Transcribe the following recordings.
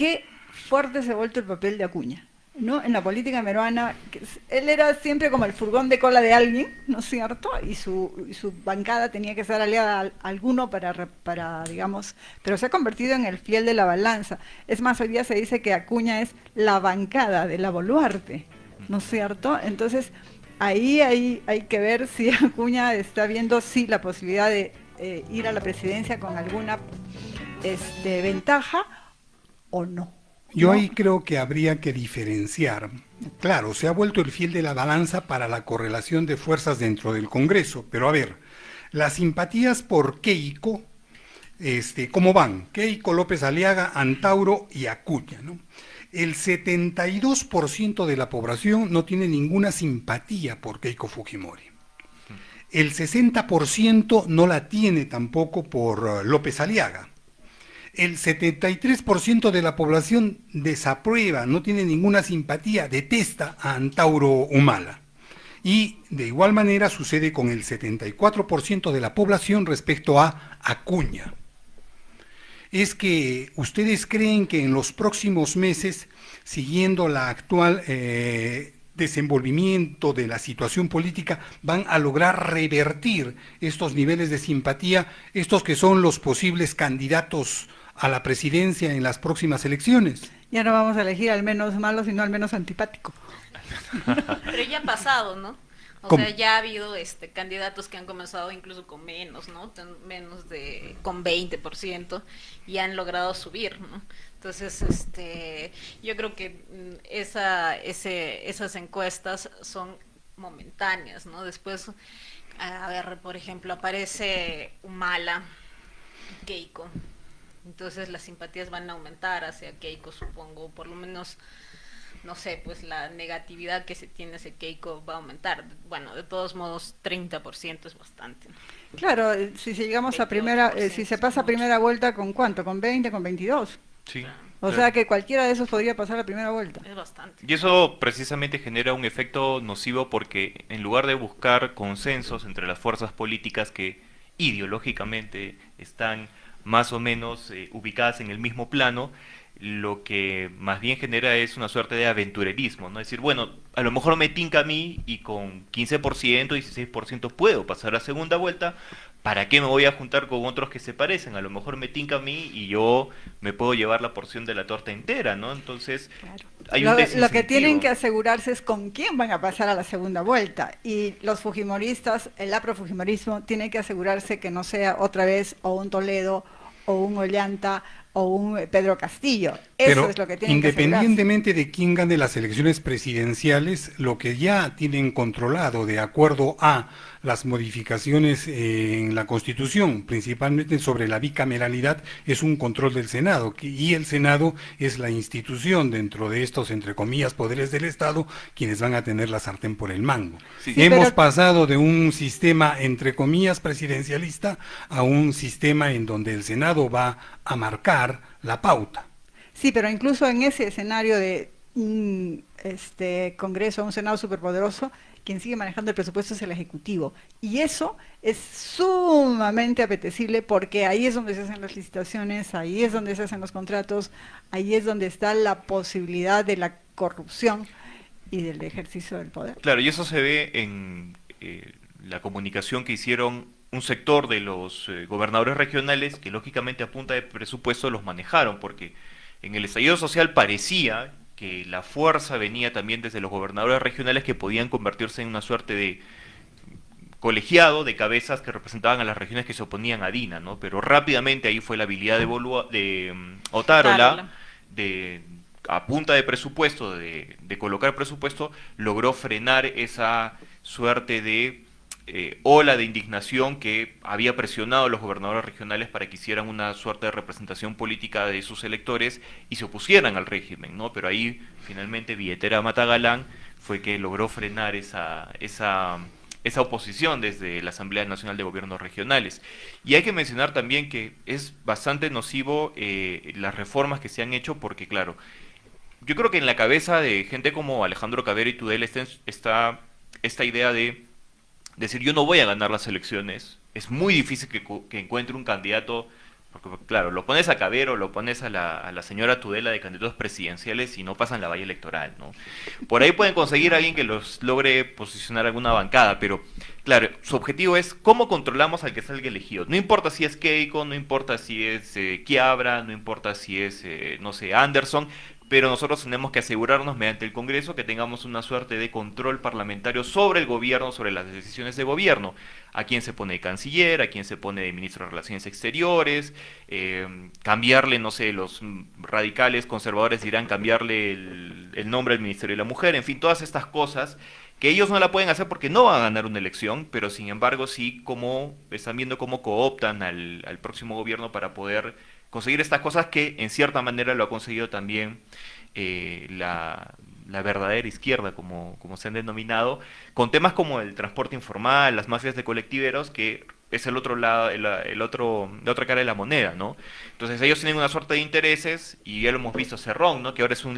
qué fuerte se ha vuelto el papel de Acuña, ¿no? En la política peruana, él era siempre como el furgón de cola de alguien, ¿no es cierto? Y su bancada tenía que ser aliada a alguno para, digamos, pero se ha convertido en el fiel de la balanza. Es más, hoy día se dice que Acuña es la bancada de la Boluarte, ¿no es cierto? Entonces, ahí hay que ver si Acuña está viendo sí la posibilidad de ir a la presidencia con alguna ventaja o no, Yo ¿no? ahí creo que habría que diferenciar. Claro, se ha vuelto el fiel de la balanza para la correlación de fuerzas dentro del Congreso, pero a ver, las simpatías por Keiko, ¿cómo van? Keiko, López Aliaga, Antauro y Acuña, ¿no? El 72% de la población no tiene ninguna simpatía por Keiko Fujimori. El 60% no la tiene tampoco por López Aliaga. El 73% de la población desaprueba, no tiene ninguna simpatía, detesta a Antauro Humala. Y de igual manera sucede con el 74% de la población respecto a Acuña. Es que ustedes creen que en los próximos meses, siguiendo la actual desenvolvimiento de la situación política, van a lograr revertir estos niveles de simpatía, estos que son los posibles candidatos a la presidencia en las próximas elecciones. Ya no vamos a elegir al menos malo, sino al menos antipático. Pero ya ha pasado, ¿no? O ¿Cómo? sea, ya ha habido candidatos que han comenzado incluso con menos, ¿no? Con 20% y han logrado subir, ¿no? Entonces, yo creo que esas encuestas son momentáneas, ¿no? Después, a ver, por ejemplo, aparece Humala, Keiko. Entonces las simpatías van a aumentar hacia Keiko, supongo, por lo menos no sé, pues la negatividad que se tiene hacia Keiko va a aumentar. Bueno, de todos modos, 30% es bastante, ¿no? Claro, si llegamos a si 28% se es pasa a mucho. primera vuelta, ¿con cuánto? ¿Con 20, con 22? Sí, Claro, O claro. sea que cualquiera de esos podría pasar a primera vuelta. es bastante. Y eso precisamente genera un efecto nocivo porque en lugar de buscar consensos entre las fuerzas políticas que ideológicamente están más o menos ubicadas en el mismo plano, lo que más bien genera es una suerte de aventurerismo, ¿no? Es decir, bueno, a lo mejor me tinca a mí y con 15%, 16% puedo pasar a segunda vuelta, ¿para qué me voy a juntar con otros que se parecen? A lo mejor me tinca a mí y yo me puedo llevar la porción de la torta entera, ¿no? Entonces, Claro. hay un Lo que tienen que desincentivo. asegurarse es con quién van a pasar a la segunda vuelta. Y los fujimoristas, el aprofujimorismo, tiene que asegurarse que no sea otra vez o un Toledo o un Ollanta o un Pedro Castillo. Eso Pero es lo que tienen que asegurarse. independientemente de quién gane las elecciones presidenciales, lo que ya tienen controlado de acuerdo a las modificaciones en la Constitución, principalmente sobre la bicameralidad, es un control del Senado, y el Senado es la institución dentro de estos, entre comillas, poderes del Estado, quienes van a tener la sartén por el mango. Sí, Sí, Hemos pero pasado de un sistema, entre comillas, presidencialista a un sistema en donde el Senado va a marcar la pauta. Sí, pero incluso en ese escenario de un Congreso, un Senado superpoderoso, quien sigue manejando el presupuesto es el Ejecutivo. Y eso es sumamente apetecible porque ahí es donde se hacen las licitaciones, ahí es donde se hacen los contratos, ahí es donde está la posibilidad de la corrupción y del ejercicio del poder. claro, y eso se ve en la comunicación que hicieron un sector de los gobernadores regionales que lógicamente a punta de presupuesto los manejaron, porque en el estallido social parecía que la fuerza venía también desde los gobernadores regionales que podían convertirse en una suerte de colegiado de cabezas que representaban a las regiones que se oponían a Dina, ¿no? Pero rápidamente ahí fue la habilidad de Otárola, Otárola. de a punta de presupuesto, de colocar presupuesto, logró frenar esa suerte de ola de indignación que había presionado a los gobernadores regionales para que hicieran una suerte de representación política de sus electores y se opusieran al régimen, ¿no? Pero ahí finalmente Billetera Matagalán fue que logró frenar esa oposición desde la Asamblea Nacional de Gobiernos Regionales. Y hay que mencionar también que es bastante nocivo las reformas que se han hecho porque, claro, yo creo que en la cabeza de gente como Alejandro Cabero y Tudela está esta idea de decir yo no voy a ganar las elecciones, es muy difícil que encuentre un candidato Porque, claro, lo pones a Cabero, lo pones a la señora Tudela de candidatos presidenciales y no pasan la valla electoral, ¿no? Por ahí pueden conseguir a alguien que los logre posicionar alguna bancada, pero, claro, su objetivo es cómo controlamos al que salga elegido. No importa si es Keiko, no importa si es Quiabra, no importa si es, no sé, Anderson, pero nosotros tenemos que asegurarnos mediante el Congreso que tengamos una suerte de control parlamentario sobre el gobierno, sobre las decisiones de gobierno. A quién se pone de canciller, a quién se pone de ministro de Relaciones Exteriores, cambiarle, no sé, los radicales conservadores dirán cambiarle el nombre al Ministerio de la Mujer, en fin, todas estas cosas que ellos no la pueden hacer porque no van a ganar una elección, pero sin embargo sí como están viendo cómo cooptan al próximo gobierno para poder conseguir estas cosas que en cierta manera lo ha conseguido también la verdadera izquierda, como se han denominado, con temas como el transporte informal, las mafias de colectiveros, que es el otro lado, la otra cara de la moneda, ¿no? Entonces ellos tienen una suerte de intereses, y ya lo hemos visto Cerrón, ¿no? Que ahora es un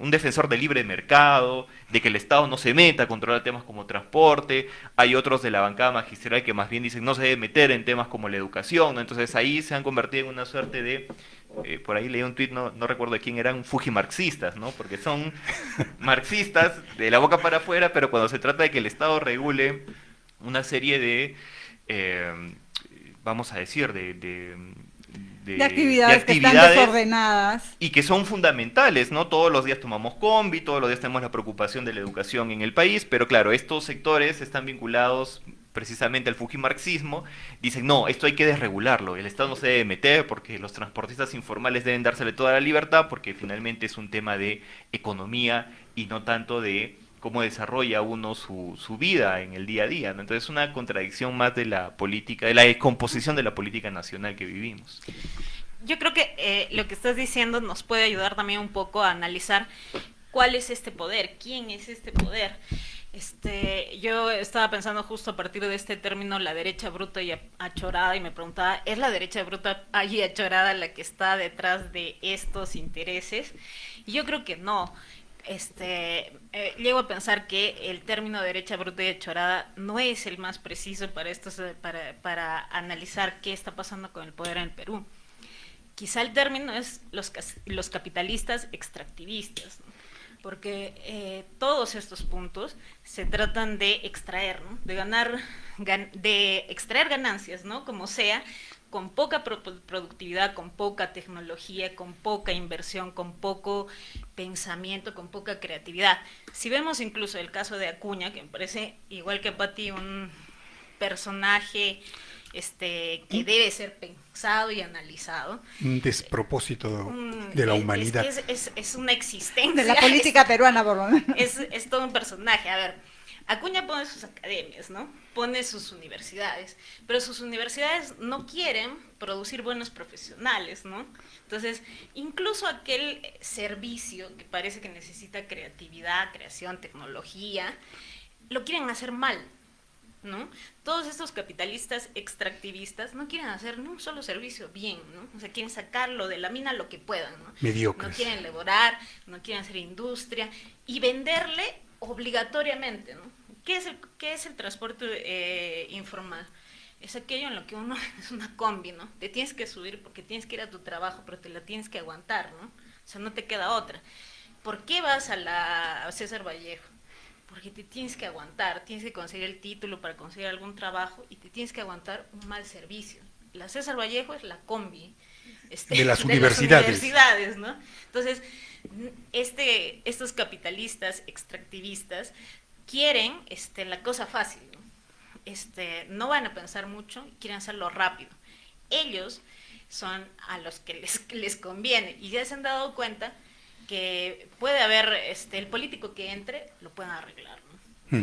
defensor del libre mercado, de que el Estado no se meta a controlar temas como transporte. Hay otros de la bancada magisterial que más bien dicen no se debe meter en temas como la educación, ¿no? Entonces ahí se han convertido en una suerte de por ahí leí un tuit, no recuerdo de quién eran, fujimarxistas, ¿no? Porque son marxistas de la boca para afuera, pero cuando se trata de que el Estado regule una serie de, vamos a decir, De actividades que están desordenadas. y que son fundamentales, ¿no? Todos los días tomamos combi, todos los días tenemos la preocupación de la educación en el país, pero claro, estos sectores están vinculados precisamente al fujimarxismo. Dicen, no, esto hay que desregularlo, el Estado no se debe meter porque los transportistas informales deben dársele toda la libertad, porque finalmente es un tema de economía y no tanto de cómo desarrolla uno su vida en el día a día, ¿no? Entonces es una contradicción más de la política, de la descomposición de la política nacional que vivimos. Yo creo que lo que estás diciendo nos puede ayudar también un poco a analizar cuál es este poder, quién es este poder. Yo estaba pensando justo a partir de este término, la derecha bruta y achorada, y me preguntaba, ¿es la derecha bruta y achorada la que está detrás de estos intereses? Y yo creo que no. Llego a pensar que el término derecha bruta y achorada no es el más preciso para analizar qué está pasando con el poder en el Perú. Quizá el término es los capitalistas extractivistas, ¿no? Porque todos estos puntos se tratan de extraer, ¿no? De extraer ganancias, ¿no? Como sea, con poca productividad, con poca tecnología, con poca inversión, con poco pensamiento, con poca creatividad. Si vemos incluso el caso de Acuña, que me parece, igual que Patti, un personaje que debe ser pensado y analizado. Un despropósito de la humanidad. Es una existencia. De la política peruana, por lo menos. Es todo un personaje. A ver, Acuña pone sus academias, ¿no? Pone sus universidades, pero sus universidades no quieren producir buenos profesionales, ¿no? Entonces, incluso aquel servicio que parece que necesita creatividad, creación, tecnología, lo quieren hacer mal, ¿no? Todos estos capitalistas extractivistas no quieren hacer ni un solo servicio bien, ¿no? O sea, quieren sacarlo de la mina lo que puedan, ¿no? Mediocres. No quieren elaborar, no quieren hacer industria y venderle obligatoriamente, ¿no? ¿Qué es el transporte informal? Es aquello en lo que uno es una combi, ¿no? Te tienes que subir porque tienes que ir a tu trabajo, pero te la tienes que aguantar, ¿no? O sea, no te queda otra. ¿Por qué vas a César Vallejo? Porque te tienes que aguantar, tienes que conseguir el título para conseguir algún trabajo y te tienes que aguantar un mal servicio. La César Vallejo es la combi de las universidades, ¿no? Entonces, estos capitalistas extractivistas quieren la cosa fácil, ¿no? No van a pensar mucho, quieren hacerlo rápido. Ellos son a los que les conviene y ya se han dado cuenta que puede haber el político que entre, lo pueden arreglar.